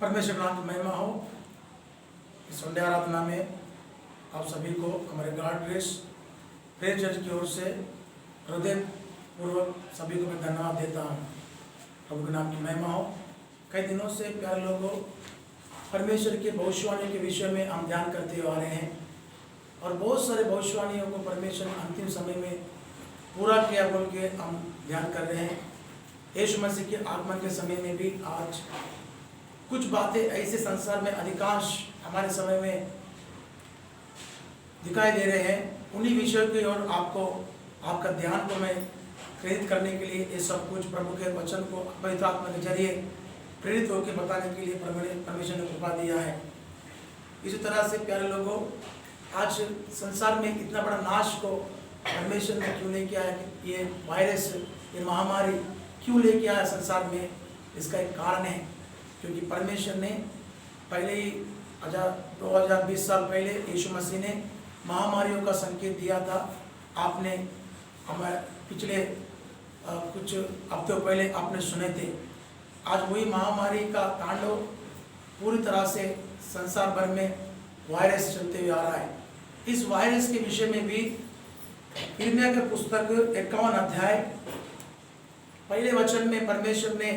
परमेश्वर नाम की महिमा हो। इस संडे आराधना में आप सभी को हमारे गॉड ग्रेस प्रेयर चर्च की ओर से हृदय पूर्वक सभी को मैं धन्यवाद देता हूँ। प्रभु के नाम की महिमा हो। कई दिनों से प्यारे लोगों, परमेश्वर की भविष्यवाणी के विषय में हम ध्यान करते हुए आ रहे हैं और बहुत सारे भविष्यवाणियों को परमेश्वर ने अंतिम समय में पूरा किया बोल के हम ध्यान कर रहे हैं। यीशु मसीह के आगमन के समय में भी आज कुछ बातें ऐसे संसार में अधिकांश हमारे समय में दिखाई दे रहे हैं। उन्हीं विषयों की ओर आपका ध्यान को मैं प्रेरित करने के लिए ये सब कुछ प्रभु के वचन को पवित्र आत्मा के जरिए प्रेरित होकर बताने के लिए परमेश्वर ने कृपा दिया है। इसी तरह से प्यारे लोगों, आज संसार में इतना बड़ा नाश को परमेश्वर ने क्यों लेके आया कि ये वायरस, ये महामारी क्यों लेके आया संसार में, इसका एक कारण है। क्योंकि परमेश्वर ने पहले ही 2020 साल पहले यीशु मसीह ने महामारियों का संकेत दिया था। आपने हमारे पिछले कुछ हफ्तों पहले आपने सुने थे। आज वही महामारी का तांडव पूरी तरह से संसार भर में वायरस चलते हुए आ रहा है। इस वायरस के विषय में भी यिर्मयाह के पुस्तक 51 अध्याय पहले वचन में परमेश्वर ने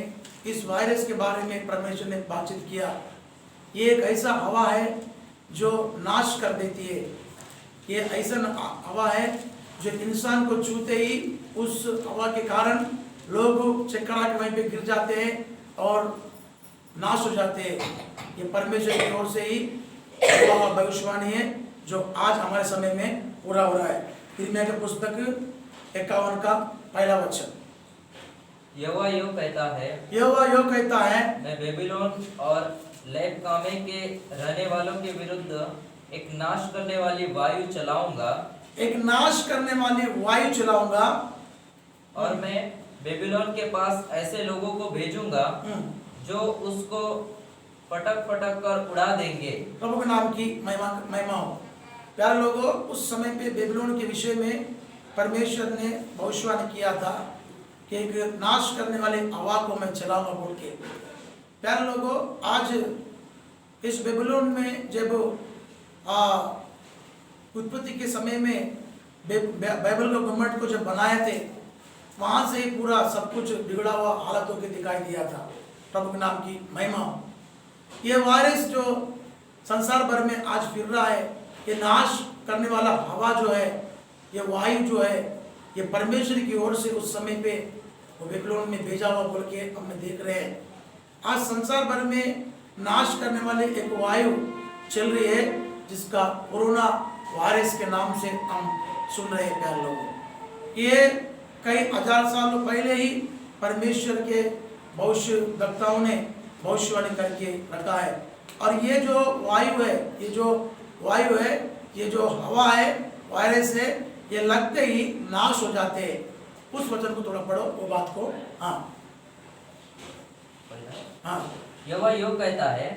इस वायरस के बारे में परमेश्वर ने बातचीत किया। ये एक ऐसा हवा है जो नाश कर देती है। ये ऐसा हवा है जो इंसान को छूते ही उस हवा के कारण लोग चक्करा के वहीं पे गिर जाते हैं और नाश हो जाते हैं। ये परमेश्वर की ओर से ही भविष्यवाणी है जो आज हमारे समय में पूरा हो रहा है। यिर्मयाह के पुस्तक 51 का पहला वचन। यहोवा यूं कहता है, मैं बेबीलोन और लेबकामे के रहने वालों के विरुद्ध एक नाश करने वाली वायु चलाऊंगा, और मैं बेबीलोन के पास ऐसे लोगों को भेजूंगा जो उसको पटक पटक कर उड़ा देंगे। प्रभु के नाम की महिमा हो। प्यारे लोगों, उस समय पे बेबीलोन के विषय में परमेश्वर ने भविष्यवाणी किया था कि एक नाश करने वाले हवा को मैं चलाऊंगा बोल के। प्यारे लोगों, आज इस बेबीलोन में जब उत्पत्ति के समय में बाइबल के गुम्मट को जब बनाए थे, वहां से ही पूरा सब कुछ बिगड़ा हुआ हालतों के दिखाई दिया था। प्रभु के नाम की महिमा हो। ये वायरस जो संसार भर में आज फिर रहा है, ये नाश करने वाला हवा जो है, ये वायु जो है, ये परमेश्वर की ओर से उस समय पे वो बेबीलोन में भेजा हुआ बोल के हम देख रहे हैं। आज संसार भर में नाश करने वाले एक वायु चल रही है जिसका कोरोना वायरस के नाम से हम सुन रहे हैं। प्यारे लोगों, ये कई हजार सालों पहले ही परमेश्वर के भविष्यवक्ताओं ने भविष्यवाणी करके रखा है। और ये जो वायु है, ये जो हवा है, वायरस है, ये लगते ही नाश हो जाते हैं। उस वचन को थोड़ा पढ़ो, वो बात को। हाँ। यहोवा यूं कहता है,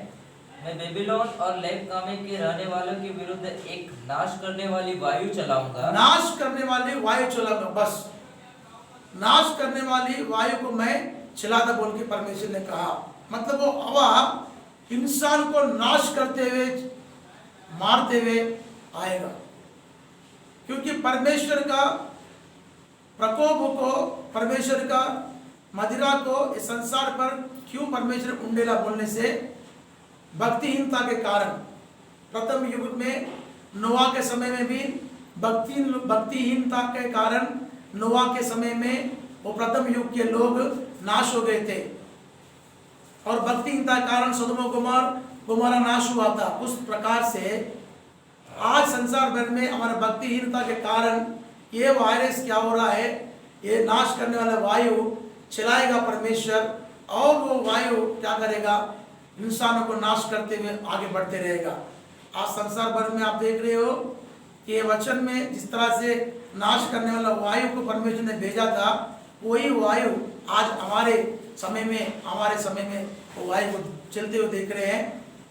मैं बेबीलोन और लेबकामे के रहने वालों के विरुद्ध एक नाश करने वाली वायु चलाऊंगा। नाश करने वाली वायु चलाऊंगा, बस नाश करने वाली वायु को मैं चलाता बोल के परमेश्वर ने कहा। मतलब वो हवा इंसान को नाश करते हुए, मारते हुए आएगा। क्योंकि परमेश्वर का प्रकोप को, परमेश्वर का मदिरा को इस संसार पर क्यों परमेश्वर उंडेला बोलने से, भक्तिहीनता के कारण। प्रथम युग में नोआ के समय में भी भक्तिहीनता के कारण नोआ के समय में वो प्रथम युग के लोग नाश हो गए थे और भक्तिहीनता के कारण सदोम गोमोरा नाश हुआ था। उस प्रकार से आज संसार भर में हमारे भक्तिहीनता के कारण ये वायरस क्या हो रहा है, ये नाश करने वाला वायु चलाएगा परमेश्वर, और वो वायु क्या करेगा, इंसानों को नाश करते हुए आगे बढ़ते रहेगा। आज संसार भर में आप देख रहे हो कि ये वचन में जिस तरह से नाश करने वाला वायु को परमेश्वर ने भेजा था, वही वायु आज हमारे समय में वो वायु को चलते हुए देख रहे हैं।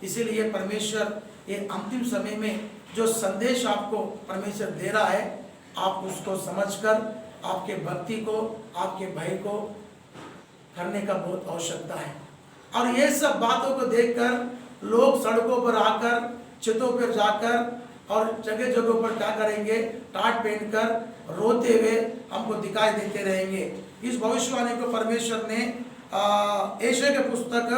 इसीलिए परमेश्वर ये अंतिम समय में जो संदेश आपको परमेश्वर दे रहा है, आप उसको समझकर आपके भक्ति को, आपके भय को करने का बहुत आवश्यकता है। और ये सब बातों को देखकर लोग सड़कों पर आकर, छतों पर जाकर और जगह जगह पर क्या करेंगे, टाट पहनकर रोते हुए हमको दिखाई देते रहेंगे। इस भविष्यवाणी को परमेश्वर ने यशायाह के पुस्तक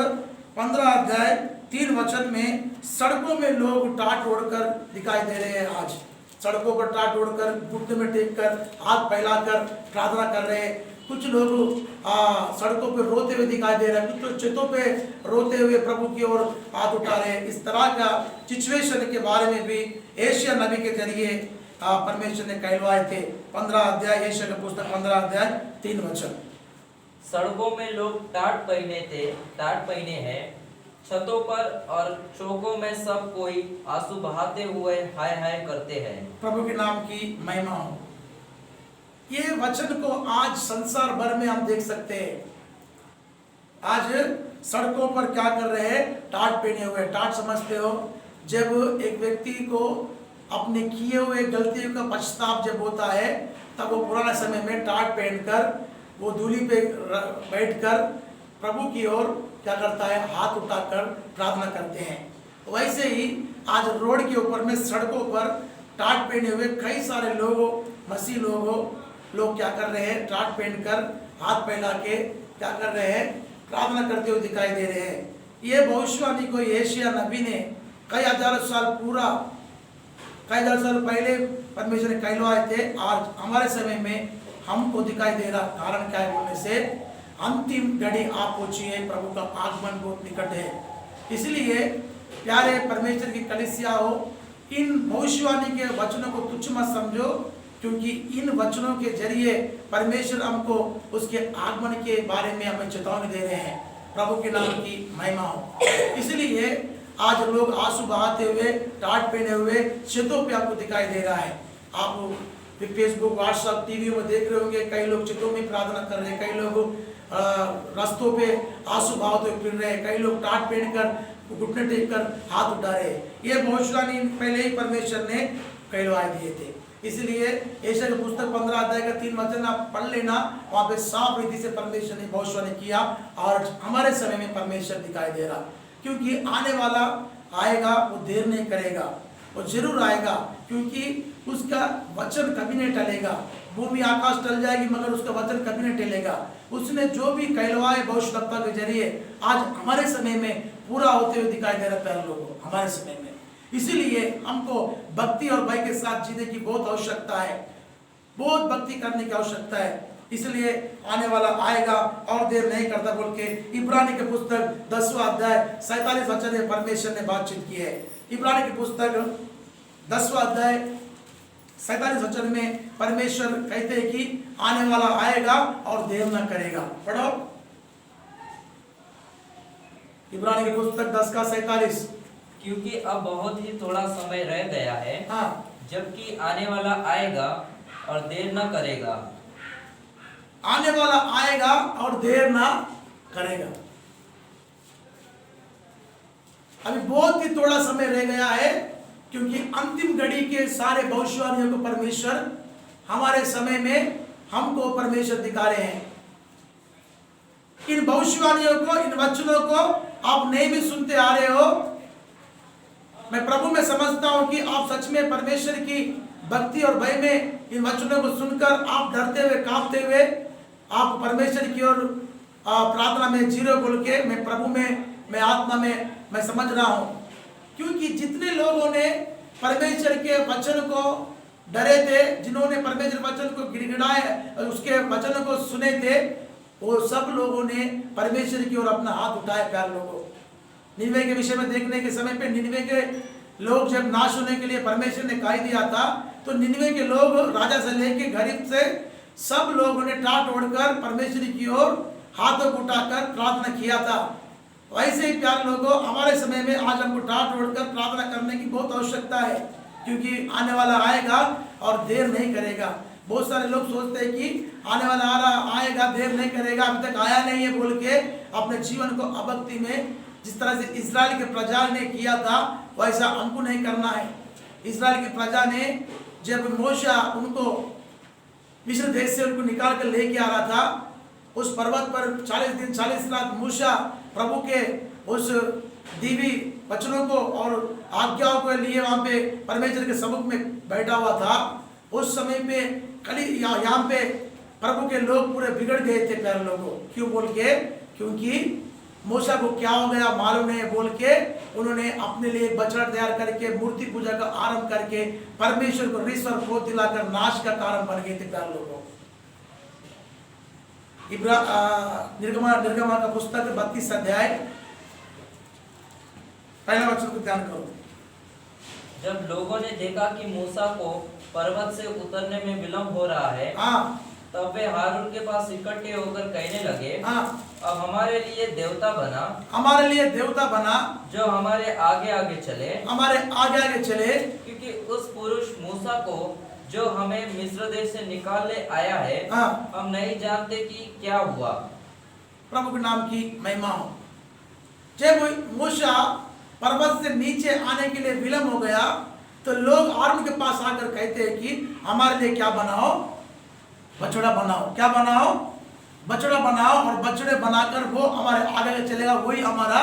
15 अध्याय 3 वचन में सड़कों में लोग टाट ओढ़कर दिखाई दे रहे हैं। आज सड़कों पर टाट ओढ़कर, घुटने में टेक कर, हाथ फैलाकर प्रार्थना कर रहे हैं। कुछ लोग सड़कों पर रोते हुए दिखाई दे रहे हैं, कुछ तो छतों पे रोते हुए प्रभु की ओर हाथ उठा रहे हैं। इस तरह का सिचुएशन के बारे में भी यशायाह नबी के जरिए परमेश्वर ने कहलवाए थे। 15 अध्याय, यशायाह का पुस्तक 15 अध्याय 3 वचन। सड़कों में लोग टाट पहने हैं, छतों पर और चौकों में सब कोई आंसू बहाते हुए हाय हाय करते हैं। प्रभु के नाम की महिमा हो। ये वचन को आज संसार भर में हम देख सकते हैं। आज सड़कों पर क्या कर रहे हैं, टाट पहने हुए। टाट समझते हो, जब एक व्यक्ति को अपने किए हुए गलतियों का पछताव जब होता है, तब वो पुराने समय में टाट पहनकर वो धूली पे बैठकर प्रभु की ओर क्या करता है, हाथ उठाकर प्रार्थना करते हैं। वैसे ही आज रोड के ऊपर में, सड़कों पर टाट पहने हुए कई सारे लोग, मसीह लोग क्या कर रहे हैं, टाट पहनकर हाथ फैला के क्या कर रहे हैं, प्रार्थना करते हुए दिखाई दे रहे हैं। ये भविष्यवाणी को यशायाह नबी ने कई हजार साल पहले परमेश्वर ने कहलवाए थे। आज हमारे समय में हमको दिखाई दे रहा। कारण क्या है बोलने से, अंतिम घड़ी आ पहुंची है, प्रभु का आगमन बहुत निकट है। इसलिए प्यारे परमेश्वर की कलीसिया हो, इन भविष्यवाणी के वचनों को तुच्छ मत समझो, क्योंकि इन वचनों के जरिए परमेश्वर हमको उसके आगमन के बारे में हमें चेतावनी दे रहे हैं। प्रभु के नाम की महिमा हो। इसलिए आज लोग आंसू बहाते हुए, टाट पहने हुए छतों पे आपको दिखाई दे रहा है। आप फेसबुक, व्हाट्सएप, टीवी में देख रहे होंगे, कई लोग छतों में प्रार्थना कर रहे हैं, कई लोग रास्तों पे आंसू बहाते हुए फिर रहे हैं, कई लोग टाट पहनकर घुटने टेक कर हाथ उठा रहे हैं। ये भविष्यवाणी पहले ही परमेश्वर ने कहलवाए दिए थे। इसलिए यशायाह के पुस्तक 15 अध्याय का 3 वचन आप पढ़ लेना, वहाँ पे साफ रीति से परमेश्वर ने भविष्यवाणी किया। और हमारे समय में परमेश्वर दिखाई दे रहा, क्योंकि आने वाला आएगा, वो देर नहीं करेगा, वो जरूर आएगा, क्योंकि उसका वचन कभी नहीं टलेगा। भूमि आकाश टल जाएगी, मगर उसका वचन कभी नहीं टलेगा। उसने जो भी कहलवाए भविष्यवक्ता के जरिए, आज हमारे समय में पूरा होते हुए दिखाई दे रहा है प्यारे लोगों, हमारे समय में। इसीलिए हमको भक्ति और भय के साथ जीने की बहुत आवश्यकता है, बहुत भक्ति करने की आवश्यकता है। इसलिए आने वाला आएगा और देर नहीं करता बोल के इब्रानी के पुस्तक 10वां अध्याय 47 वचन में परमेश्वर ने बातचीत की है। इब्रानी की पुस्तक 10वां अध्याय 47 वचन में परमेश्वर कहते हैं कि आने वाला आएगा और देर न करेगा। पढ़ो इब्रानी की पुस्तक 10 का 47। क्योंकि अब बहुत ही थोड़ा समय रह गया है, जबकि आने वाला आएगा और देर न करेगा। आने वाला आएगा और देर ना करेगा। अभी बहुत ही थोड़ा समय रह गया है, क्योंकि अंतिम घड़ी के सारे भविष्यवाणियों को परमेश्वर हमारे समय में हमको परमेश्वर दिखा रहे हैं। इन भविष्यवाणियों को, इन वचनों को आप नहीं भी सुनते आ रहे हो। मैं प्रभु में समझता हूं कि आप सच में परमेश्वर की भक्ति और भय में इन वचनों को सुनकर आप डरते हुए, कांपते हुए आप परमेश्वर की ओर प्रार्थना में जीरो बोल के, मैं प्रभु में, मैं आत्मा में मैं समझ रहा हूं। क्योंकि जितने लोगों ने परमेश्वर के वचन को डरे थे, जिन्होंने परमेश्वर वचन को गिड़गिड़ाए, उसके वचनों को सुने थे, वो सब लोगों ने परमेश्वर की ओर अपना हाथ उठाया। प्यारे लोगों, निनवे के विषय में देखने के समय पे, निनवे के लोग जब नाश होने के लिए परमेश्वर ने कह दिया था, तो निनवे के लोग राजा से लेके गरीब से सब लोगों ने टाट ओढ़कर परमेश्वर की ओर हाथों को उठाकर प्रार्थना किया था। वैसे ही प्यारे लोगों, हमारे समय में आज हमको टाट ओढ़कर प्रार्थना करने की बहुत आवश्यकता है, क्योंकि आने वाला आएगा और देर नहीं करेगा। बहुत सारे लोग सोचते हैं कि आने वाला आएगा, देर नहीं करेगा, अभी तक आया नहीं है बोल के अपने जीवन को अभक्ति में, जिस तरह से इस्राएल के प्रजा ने किया था, वैसा हमको नहीं करना है। इस्राएल की प्रजा ने जब मूसा उनको मिस्र देश से उनको निकाल कर लेके आ रहा था, उस पर्वत पर 40 दिन 40 रात मूसा प्रभु के उस दीवी वचनों को और आज्ञाओं को लिए वहां पे परमेश्वर के समुख में बैठा हुआ था, उस समय पे यहाँ पे प्रभु के लोग पूरे बिगड़ गए थे प्यारे लोगों। क्यों बोल के? क्योंकि मूसा को क्या हो गया मालूम नहीं बोल के उन्होंने अपने लिए एक बछड़ा तैयार करके मूर्ति पूजा का आरंभ करके परमेश्वर को रिस और क्रोध दिलाकर नाश का कारण बन गए थे प्यारे लोगों। निर्गमा का पुस्तक 32 अध्याय पहला वचन को ध्यान करो। जब लोगों ने देखा कि मूसा को पर्वत से उतरने में विलंब हो रहा है, तब वे हारून के पास इकट्ठे होकर कहने लगे, अब हमारे लिए देवता बना जो हमारे आगे आगे चले, क्योंकि उस पुरुष मूसा को जो हमें मिस्र देश से निकालने आया है, हम नहीं जानते कि क्या हुआ। प्रभु के नाम की महिमा हो। जब मूसा पर्वत से नीचे आने के लिए विलंब हो गया तो लोग हारून के पास आकर कहते हैं कि हमारे लिए क्या बनाओ? बछड़ा बनाओ। क्या बनाओ? बछड़ा बनाओ, और बछड़े बनाकर वो हमारे आगे चलेगा, वही हमारा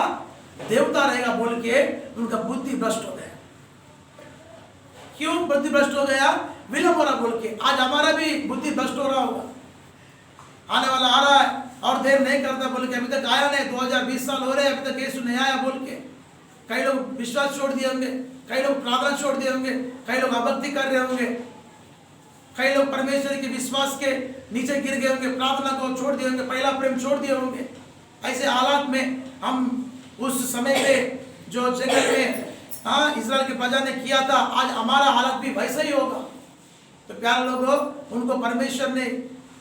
देवता रहेगा बोल के उनका बुद्धि भ्रष्ट हो गया। क्यों बुद्धि भ्रष्ट हो गया? विलंब हो रहा बोल के। आज हमारा भी बुद्धि भ्रष्ट हो रहा होगा, आने वाला आ रहा है और देर नहीं करता बोल के। अभी तक आया नहीं, 2020 साल हो रहे हैं, अभी तक यीशु नहीं आया बोल के कई लोग विश्वास छोड़ दिए होंगे, कई लोग प्रार्थना छोड़ दिए होंगे, कई लोग अभक्ति कर रहे होंगे, कई लोग परमेश्वर के विश्वास के नीचे गिर गए होंगे, प्रार्थना को छोड़ दिए होंगे, पहला प्रेम छोड़ दिए होंगे। ऐसे हालात में हम उस समय पे जो जगह में इस्राएल के प्रजा ने किया था, आज हमारा हालत भी वैसा ही होगा। तो प्यारे लोगों, उनको परमेश्वर ने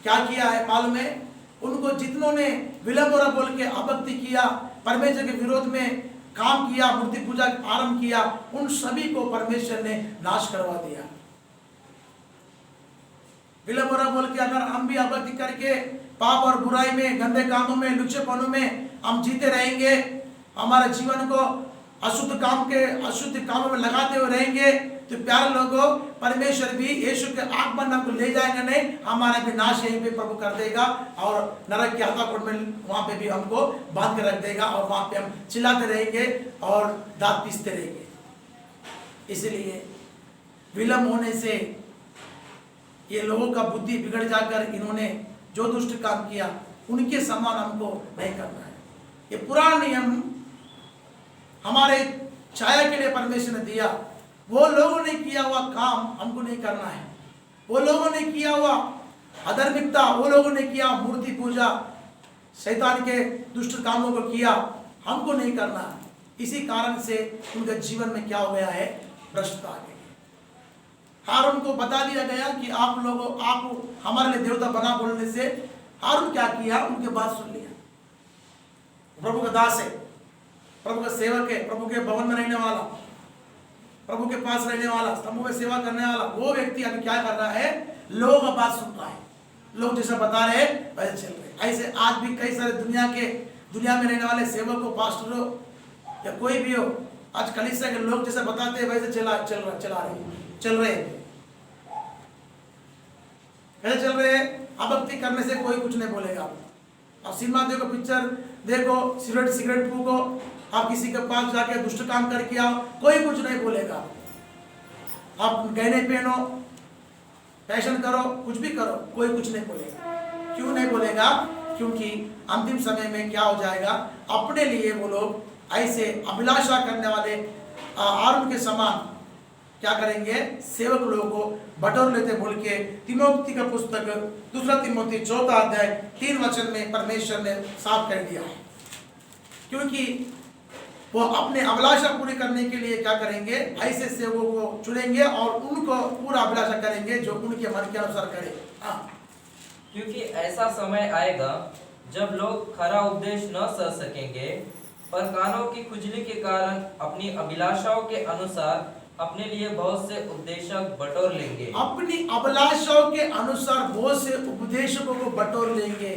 क्या किया है मालूम है? उनको जितनों ने विलंब हो रहा बोल के अभक्ति किया, परमेश्वर के विरोध में काम किया, मूर्ति पूजा आरंभ किया, उन सभी को परमेश्वर ने नाश करवा दिया। विलंब हो रहा बोल के अगर हम भी अभक्ति करके पाप और बुराई में, गंदे कामों में, लुच्चेपनों में हम जीते रहेंगे, हमारे जीवन को अशुद्ध कामों में लगाते हुए रहेंगे, तो प्यारे लोगों, परमेश्वर भी यीशु के आगमन हमको ले जाएगा नहीं, हमारा भी नाश यहीं पे प्रभु कर देगा और नरक के हथाकुंड में वहां पे भी हमको बांध के रख देगा और वहां पे हम चिल्लाते रहेंगे और दांत पीसते रहेंगे। इसलिए विलंब होने से ये लोगों का बुद्धि बिगड़ जाकर इन्होंने जो दुष्ट काम किया उनके समान हमको नहीं करना है। ये पुराना नियम हमारे छाया के लिए परमेश्वर ने दिया, वो लोगों ने किया हुआ काम हमको नहीं करना है। वो लोगों ने किया हुआ अधर्मिकता, वो लोगों ने किया मूर्ति पूजा, शैतान के दुष्ट कामों को किया, हमको नहीं करना। इसी कारण से उनके जीवन में क्या हो गया है? भ्रष्टता आ गई। हारून को बता दिया गया कि आप हमारे लिए देवता बना बोलने से हारून क्या किया? उनके बात सुन लिया। प्रभु का दास है, प्रभु का सेवक है, प्रभु के भवन में रहने वाला, प्रभु के पास रहने वाला, स्तंभों में सेवा करने वाला वो व्यक्ति अभी क्या कर रहा है? लोगों का बात सुन रहा है, लोग जैसा बता रहे वैसे चल रहे। ऐसे आज भी कई सारे दुनिया में रहने वाले सेवक हो, पास्टर हो या कोई भी हो, आज कलीसिया के लोग जैसा बताते हैं वैसे चल रहे हैं। अभक्ति करने से कोई कुछ नहीं बोलेगा। आप सिनेमा देखो, पिक्चर देखो, सिगरेट फूको, आप किसी के पास जाके दुष्ट काम करके आओ, कोई कुछ नहीं बोलेगा। आप गहने पहनो, फैशन करो, कुछ भी करो, कोई कुछ नहीं बोलेगा। क्यों नहीं बोलेगा? क्योंकि अंतिम समय में क्या हो जाएगा? अपने लिए वो लोग ऐसे अभिलाषा करने वाले हारून के समान क्या करेंगे? सेवक लोगों को बटोर लेते बोल के तिमोथी का पुस्तक 2 तिमोथी 4 अध्याय 3 वचन में परमेश्वर ने साफ कर दिया है। क्योंकि वो अपने अभिलाषा पूरी करने के लिए क्या करेंगे? ऐसे सेवकों को चुनेंगे और उनको पूरा अभिलाषा करेंगे जो उनके मन के अनुसार करे। क्योंकि ऐसा समय आएगा जब लोग खरा उपदेश न सह सकेंगे, पर कानों की खुजली के कारण अपनी अभिलाषाओं के अनुसार अपने लिए बहुत से उपदेशक बटोर लेंगे। अपनी अभिलाषाओं के अनुसार बहुत से उपदेशकों को बटोर लेंगे।